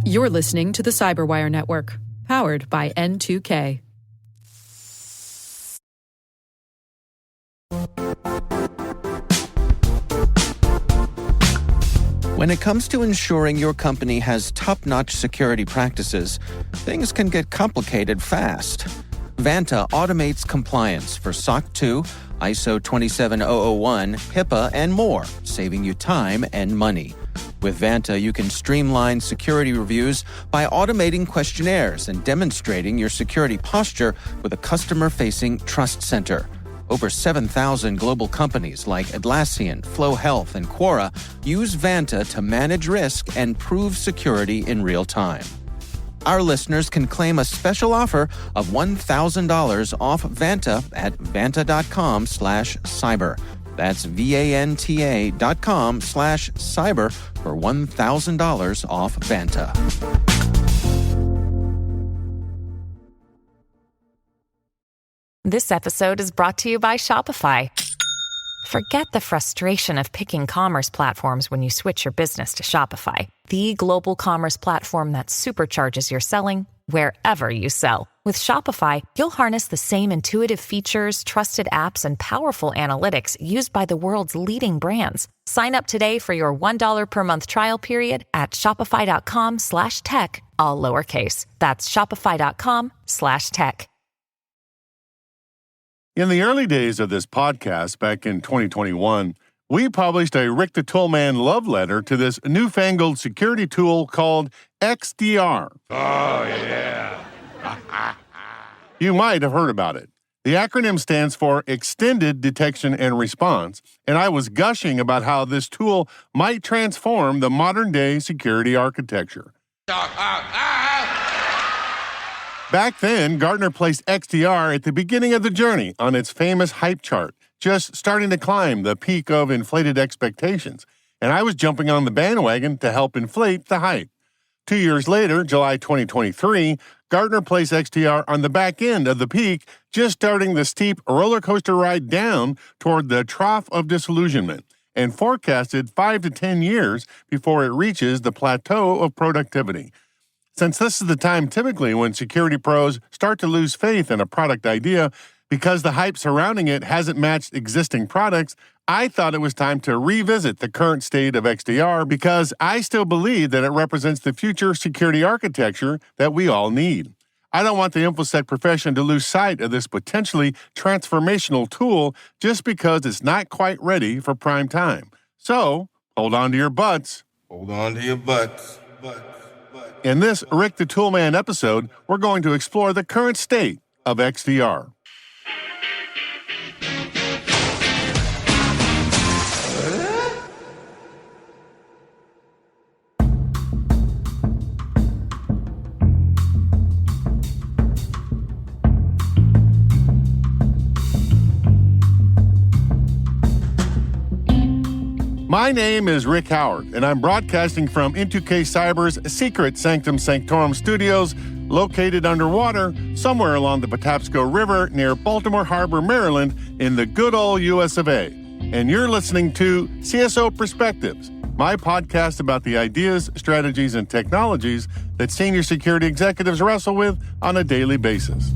You're listening to the Cyberwire Network, powered by N2K. When it comes to ensuring your company has top-notch security practices, things can get complicated fast. Vanta automates compliance for SOC 2, ISO 27001, HIPAA, and more, saving you time and money. With Vanta, you can streamline security reviews by automating questionnaires and demonstrating your security posture with a customer-facing Trust Center. Over 7,000 global companies like Atlassian, Flow Health, and Quora use Vanta to manage risk and prove security in real time. Our listeners can claim a special offer of $1,000 off Vanta at vanta.com/cyber. That's VANTA.com/cyber for $1,000 off Vanta. This episode is brought to you by Shopify. Forget the frustration of picking commerce platforms when you switch your business to Shopify, the global commerce platform that supercharges your selling wherever you sell. With Shopify, you'll harness the same intuitive features, trusted apps, and powerful analytics used by the world's leading brands. Sign up today for your $1 per month trial period at shopify.com/tech, all lowercase. That's shopify.com/tech. In the early days of this podcast, back in 2021, we published a Rick-the-toolman love letter to this newfangled security tool called XDR. Oh, yeah. You might have heard about it. The acronym stands for Extended Detection and Response, and I was gushing about how this tool might transform the modern-day security architecture. Back then, Gartner placed XDR at the beginning of the journey on its famous hype chart, just starting to climb the peak of inflated expectations, and I was jumping on the bandwagon to help inflate the hype. 2 years later, July 2023, Gartner placed XDR on the back end of the peak, just starting the steep roller coaster ride down toward the trough of disillusionment, and forecasted 5 to 10 years before it reaches the plateau of productivity. Since this is the time typically when security pros start to lose faith in a product idea because the hype surrounding it hasn't matched existing products, I thought it was time to revisit the current state of XDR because I still believe that it represents the future security architecture that we all need. I don't want the InfoSec profession to lose sight of this potentially transformational tool just because it's not quite ready for prime time. So, hold on to your butts. Hold on to your butts. In this Rick the Toolman episode, we're going to explore the current state of XDR. My name is Rick Howard, and I'm broadcasting from N2K Cyber's secret Sanctum Sanctorum studios located underwater somewhere along the Patapsco River near Baltimore Harbor, Maryland, in the good old US of A. And you're listening to CSO Perspectives, my podcast about the ideas, strategies, and technologies that senior security executives wrestle with on a daily basis.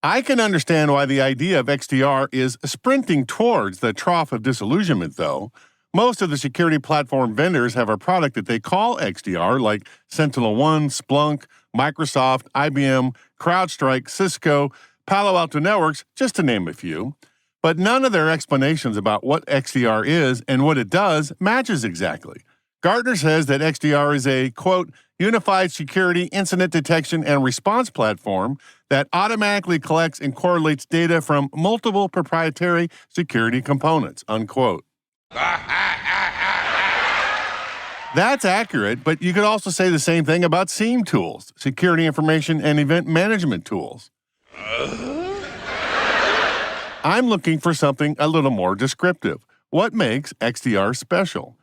I can understand why the idea of XDR is sprinting towards the trough of disillusionment, though. Most of the security platform vendors have a product that they call XDR, like SentinelOne, Splunk, Microsoft, IBM, CrowdStrike, Cisco, Palo Alto Networks, just to name a few. But none of their explanations about what XDR is and what it does matches exactly. Gartner says that XDR is a, quote, unified security incident detection and response platform that automatically collects and correlates data from multiple proprietary security components, unquote. That's accurate, but you could also say the same thing about SIEM tools, security information and event management tools. I'm looking for something a little more descriptive. What makes XDR special?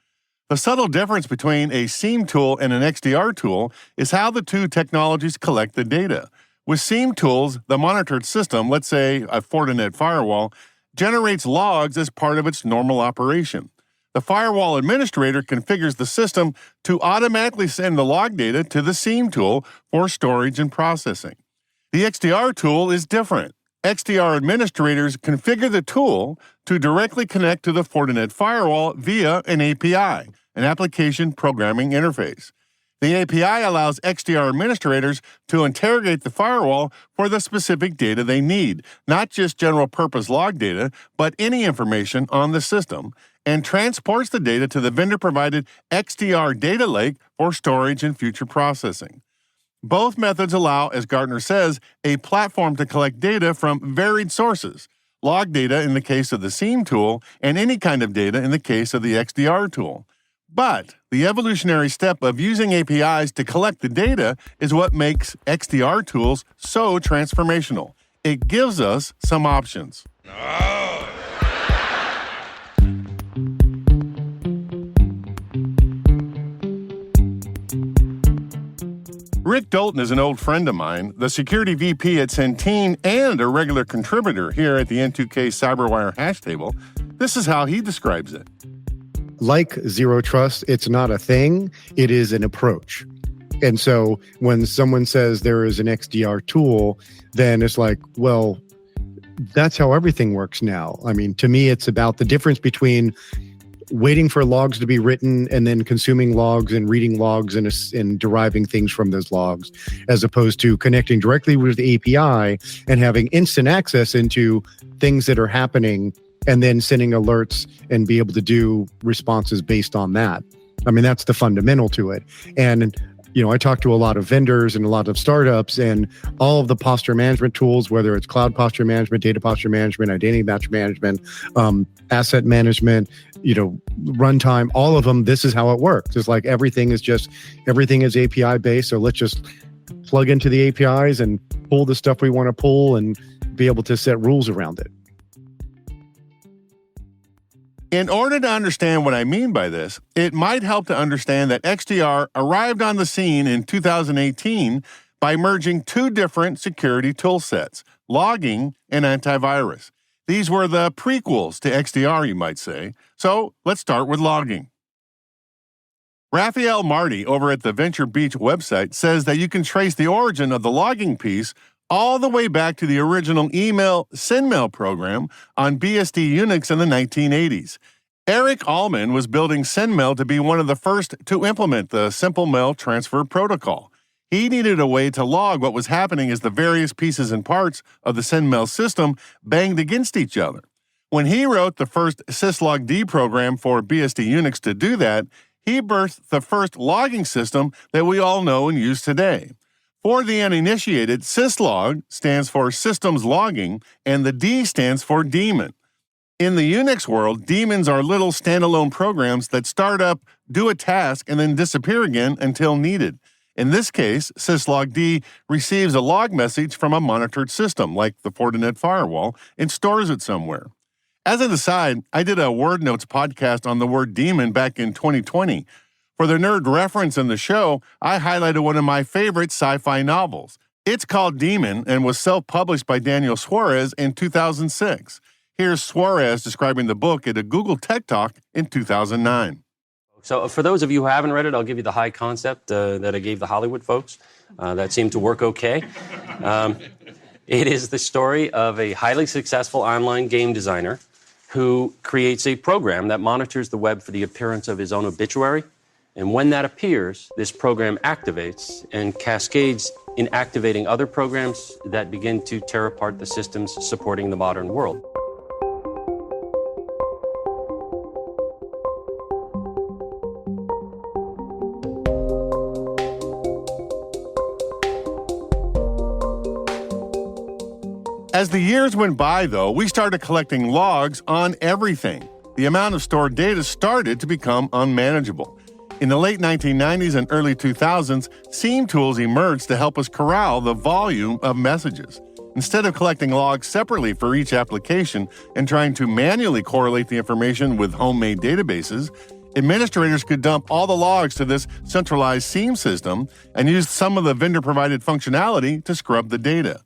The subtle difference between a SIEM tool and an XDR tool is how the two technologies collect the data. With SIEM tools, the monitored system, let's say a Fortinet firewall, generates logs as part of its normal operation. The firewall administrator configures the system to automatically send the log data to the SIEM tool for storage and processing. The XDR tool is different. XDR administrators configure the tool to directly connect to the Fortinet firewall via an API, an application programming interface. The API allows XDR administrators to interrogate the firewall for the specific data they need, not just general-purpose log data, but any information on the system, and transports the data to the vendor-provided XDR data lake for storage and future processing. Both methods allow, as Gartner says, a platform to collect data from varied sources, log data in the case of the SIEM tool, and any kind of data in the case of the XDR tool. But the evolutionary step of using APIs to collect the data is what makes XDR tools so transformational. It gives us some options. Rick Dalton is an old friend of mine, the security VP at Centene and a regular contributor here at the N2K CyberWire hash table. This is how he describes it. Like zero trust, it's not a thing, it is an approach. And so when someone says there is an XDR tool, then it's like, well, that's how everything works now. I mean, to me, it's about the difference between waiting for logs to be written and then consuming logs and reading logs and deriving things from those logs, as opposed to connecting directly with the API and having instant access into things that are happening and then sending alerts and be able to do responses based on that. I mean, that's the fundamental to it. And, you know, I talk to a lot of vendors and a lot of startups, and all of the posture management tools, whether it's cloud posture management, data posture management, identity posture management, asset management, you know, runtime, all of them, this is how it works. It's like everything is API based. So let's just plug into the APIs and pull the stuff we want to pull and be able to set rules around it. In order to understand what I mean by this, it might help to understand that XDR arrived on the scene in 2018 by merging two different security tool sets, logging and antivirus. These were the prequels to XDR, you might say. So let's start with logging. Raphael Marty over at the Venture Beach website says that you can trace the origin of the logging piece all the way back to the original email SendMail program on BSD Unix in the 1980s. Eric Allman was building SendMail to be one of the first to implement the Simple Mail Transfer Protocol. He needed a way to log what was happening as the various pieces and parts of the SendMail system banged against each other. When he wrote the first syslog-d program for BSD Unix to do that, he birthed the first logging system that we all know and use today. For the uninitiated, syslog stands for systems logging, and the D stands for daemon. In the Unix world, daemons are little standalone programs that start up, do a task, and then disappear again until needed. In this case, syslog-d receives a log message from a monitored system, like the Fortinet firewall, and stores it somewhere. As an aside, I did a Word Notes podcast on the word daemon back in 2020. For the nerd reference in the show, I highlighted one of my favorite sci-fi novels. It's called Daemon and was self-published by Daniel Suarez in 2006. Here's Suarez describing the book at a Google Tech Talk in 2009. So for those of you who haven't read it, I'll give you the high concept that I gave the Hollywood folks. That seemed to work okay. It is the story of a highly successful online game designer who creates a program that monitors the web for the appearance of his own obituary. And when that appears, this program activates and cascades in activating other programs that begin to tear apart the systems supporting the modern world. As the years went by, though, we started collecting logs on everything. The amount of stored data started to become unmanageable. In the late 1990s and early 2000s, SIEM tools emerged to help us corral the volume of messages. Instead of collecting logs separately for each application and trying to manually correlate the information with homemade databases, Administrators could dump all the logs to this centralized SIEM system and use some of the vendor-provided functionality to scrub the data.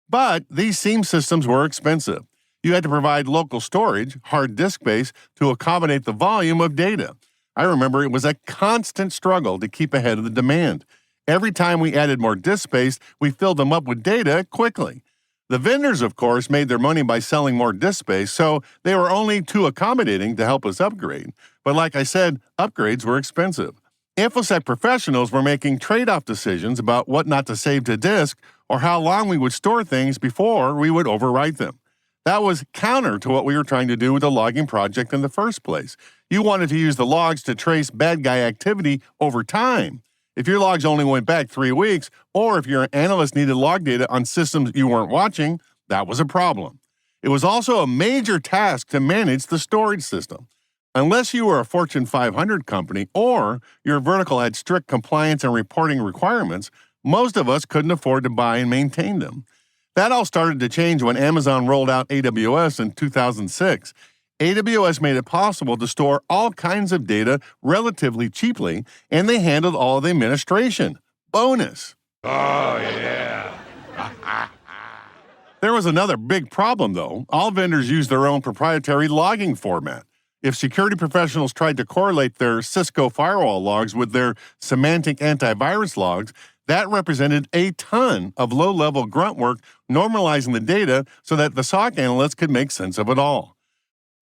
But these SIEM systems were expensive. You had to provide local storage, hard disk space, to accommodate the volume of data. I remember it was a constant struggle to keep ahead of the demand. Every time we added more disk space, we filled them up with data quickly. The vendors, of course, made their money by selling more disk space, so they were only too accommodating to help us upgrade. But like I said, upgrades were expensive. InfoSec professionals were making trade-off decisions about what not to save to disk or how long we would store things before we would overwrite them. That was counter to what we were trying to do with the logging project in the first place. You wanted to use the logs to trace bad guy activity over time. If your logs only went back 3 weeks, or if your analyst needed log data on systems you weren't watching, that was a problem. It was also a major task to manage the storage system. Unless you were a Fortune 500 company or your vertical had strict compliance and reporting requirements, most of us couldn't afford to buy and maintain them. That all started to change when Amazon rolled out AWS in 2006. AWS made it possible to store all kinds of data relatively cheaply, and they handled all the administration. Bonus. Oh, yeah. There was another big problem, though. All vendors use their own proprietary logging format. If security professionals tried to correlate their Cisco firewall logs with their semantic antivirus logs, that represented a ton of low-level grunt work normalizing the data so that the SOC analysts could make sense of it all.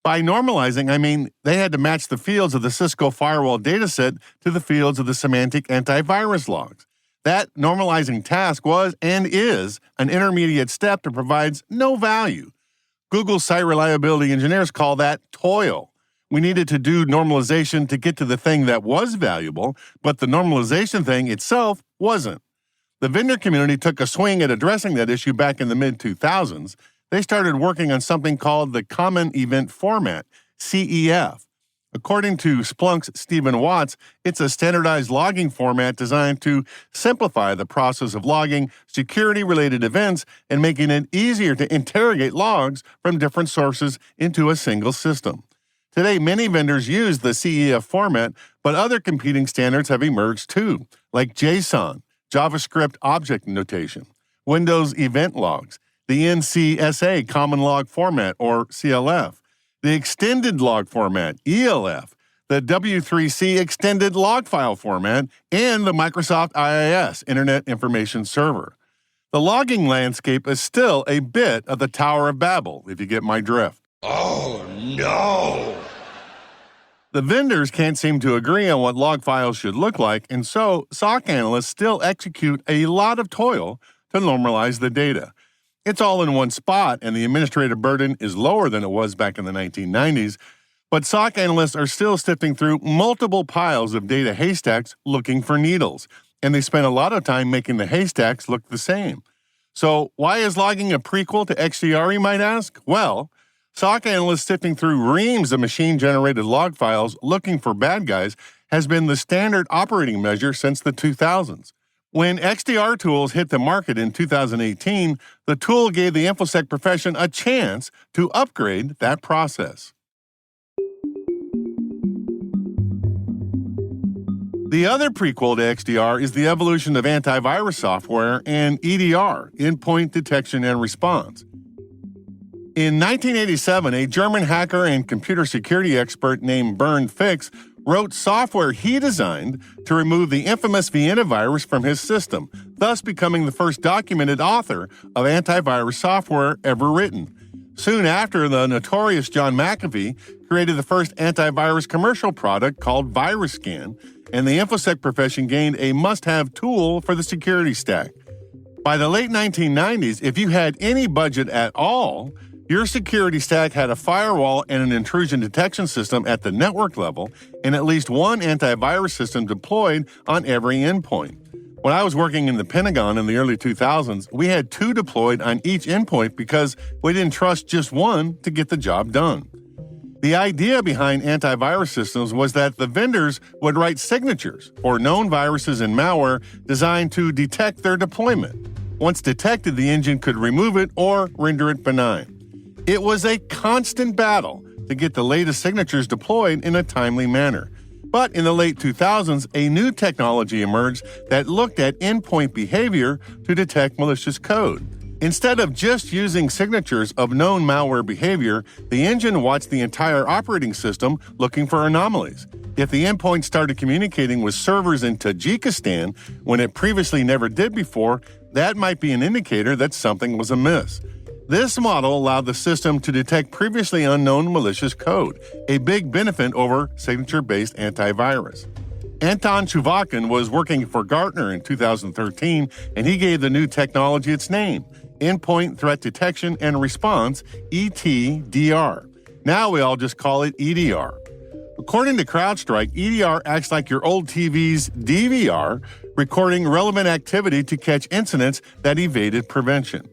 By normalizing, I mean they had to match the fields of the Cisco firewall dataset to the fields of the semantic antivirus logs. That normalizing task was and is an intermediate step that provides no value. Google site reliability engineers call that toil. We needed to do normalization to get to the thing that was valuable, but the normalization thing itself wasn't. The vendor community took a swing at addressing that issue back in the mid-2000s. They started working on something called the Common Event Format, CEF. According to Splunk's Stephen Watts, it's a standardized logging format designed to simplify the process of logging security-related events and making it easier to interrogate logs from different sources into a single system. Today, many vendors use the CEF format, but other competing standards have emerged too, like JSON, JavaScript Object Notation, Windows Event Logs, the NCSA Common Log Format, or CLF, the Extended Log Format, ELF, the W3C Extended Log File Format, and the Microsoft IIS, Internet Information Server. The logging landscape is still a bit of the Tower of Babel, if you get my drift. Oh, no. The vendors can't seem to agree on what log files should look like, and so SOC analysts still execute a lot of toil to normalize the data. It's all in one spot, and the administrative burden is lower than it was back in the 1990s, but SOC analysts are still sifting through multiple piles of data haystacks looking for needles, and they spend a lot of time making the haystacks look the same. So why is logging a prequel to XDR, you might ask? Well, SOC analysts sifting through reams of machine-generated log files looking for bad guys has been the standard operating measure since the 2000s. When XDR tools hit the market in 2018, the tool gave the InfoSec profession a chance to upgrade that process. The other prequel to XDR is the evolution of antivirus software and EDR, endpoint detection and response. In 1987, a German hacker and computer security expert named Bernd Fix wrote software he designed to remove the infamous Vienna virus from his system, thus becoming the first documented author of antivirus software ever written. Soon after, the notorious John McAfee created the first antivirus commercial product called VirusScan, and the InfoSec profession gained a must-have tool for the security stack. By the late 1990s, if you had any budget at all, your security stack had a firewall and an intrusion detection system at the network level and at least one antivirus system deployed on every endpoint. When I was working in the Pentagon in the early 2000s, we had 2 deployed on each endpoint because we didn't trust just one to get the job done. The idea behind antivirus systems was that the vendors would write signatures for known viruses and malware designed to detect their deployment. Once detected, the engine could remove it or render it benign. It was a constant battle to get the latest signatures deployed in a timely manner. But in the late 2000s, a new technology emerged that looked at endpoint behavior to detect malicious code. Instead of just using signatures of known malware behavior, the engine watched the entire operating system looking for anomalies. If the endpoint started communicating with servers in Tajikistan when it previously never did before, that might be an indicator that something was amiss. This model allowed the system to detect previously unknown malicious code, a big benefit over signature-based antivirus. Anton Chuvakin was working for Gartner in 2013, and he gave the new technology its name, Endpoint Threat Detection and Response, ETDR. Now we all just call it EDR. According to CrowdStrike, EDR acts like your old TV's DVR, recording relevant activity to catch incidents that evaded prevention.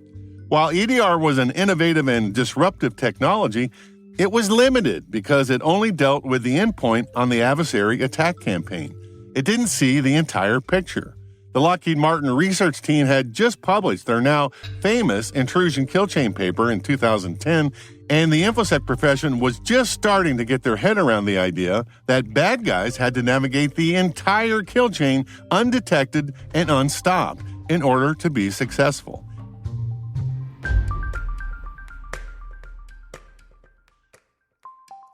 While EDR was an innovative and disruptive technology, it was limited because it only dealt with the endpoint on the adversary attack campaign. It didn't see the entire picture. The Lockheed Martin research team had just published their now famous intrusion kill chain paper in 2010, and the InfoSec profession was just starting to get their head around the idea that bad guys had to navigate the entire kill chain undetected and unstopped in order to be successful.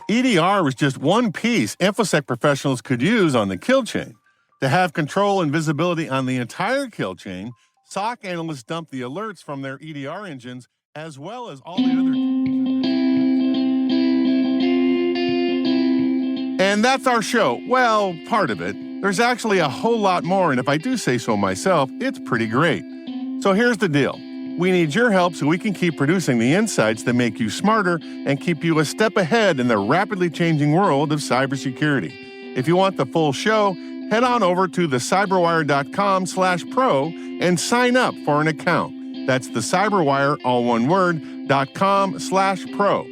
EDR was just one piece InfoSec professionals could use on the kill chain. To have control and visibility on the entire kill chain, SOC analysts dump the alerts from their EDR engines as well as all the other tools. And that's our show. Well, part of it. There's actually a whole lot more, and if I do say so myself, it's pretty great. So here's the deal. We need your help so we can keep producing the insights that make you smarter and keep you a step ahead in the rapidly changing world of cybersecurity. If you want the full show, head on over to thecyberwire.com/pro and sign up for an account. That's thecyberwire, all one word, .com/pro.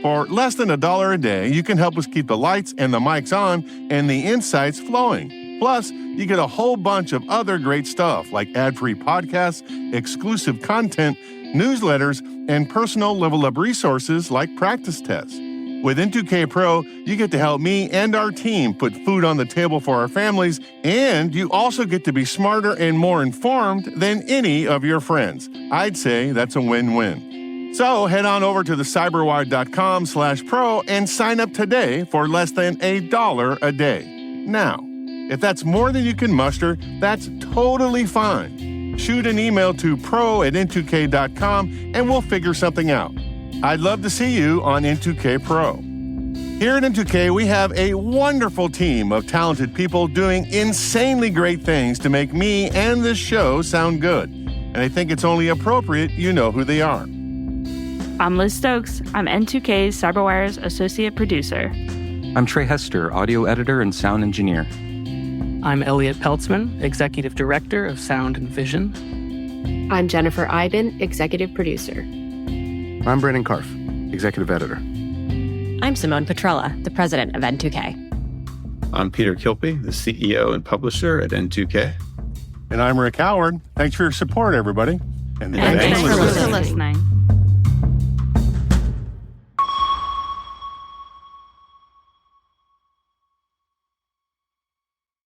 For less than $1 a day, you can help us keep the lights and the mics on and the insights flowing. Plus, you get a whole bunch of other great stuff like ad-free podcasts, exclusive content, newsletters, and personal level-up resources like practice tests. With N2K Pro, you get to help me and our team put food on the table for our families, and you also get to be smarter and more informed than any of your friends. I'd say that's a win-win. So head on over to thecyberwire.com/pro and sign up today for less than $1 a day. Now, if that's more than you can muster, that's totally fine. Shoot an email to pro@n2k.com and we'll figure something out. I'd love to see you on N2K Pro. Here at N2K, we have a wonderful team of talented people doing insanely great things to make me and this show sound good. And I think it's only appropriate you know who they are. I'm Liz Stokes. I'm N2K's CyberWire's associate producer. I'm Trey Hester, audio editor and sound engineer. I'm Elliot Peltzman, executive director of Sound and Vision. I'm Jennifer Iben, executive producer. I'm Brandon Karff, executive editor. I'm Simone Petrella, the president of N2K. I'm Peter Kilpie, the CEO and publisher at N2K. And I'm Rick Howard. Thanks for your support, everybody. And thanks for listening.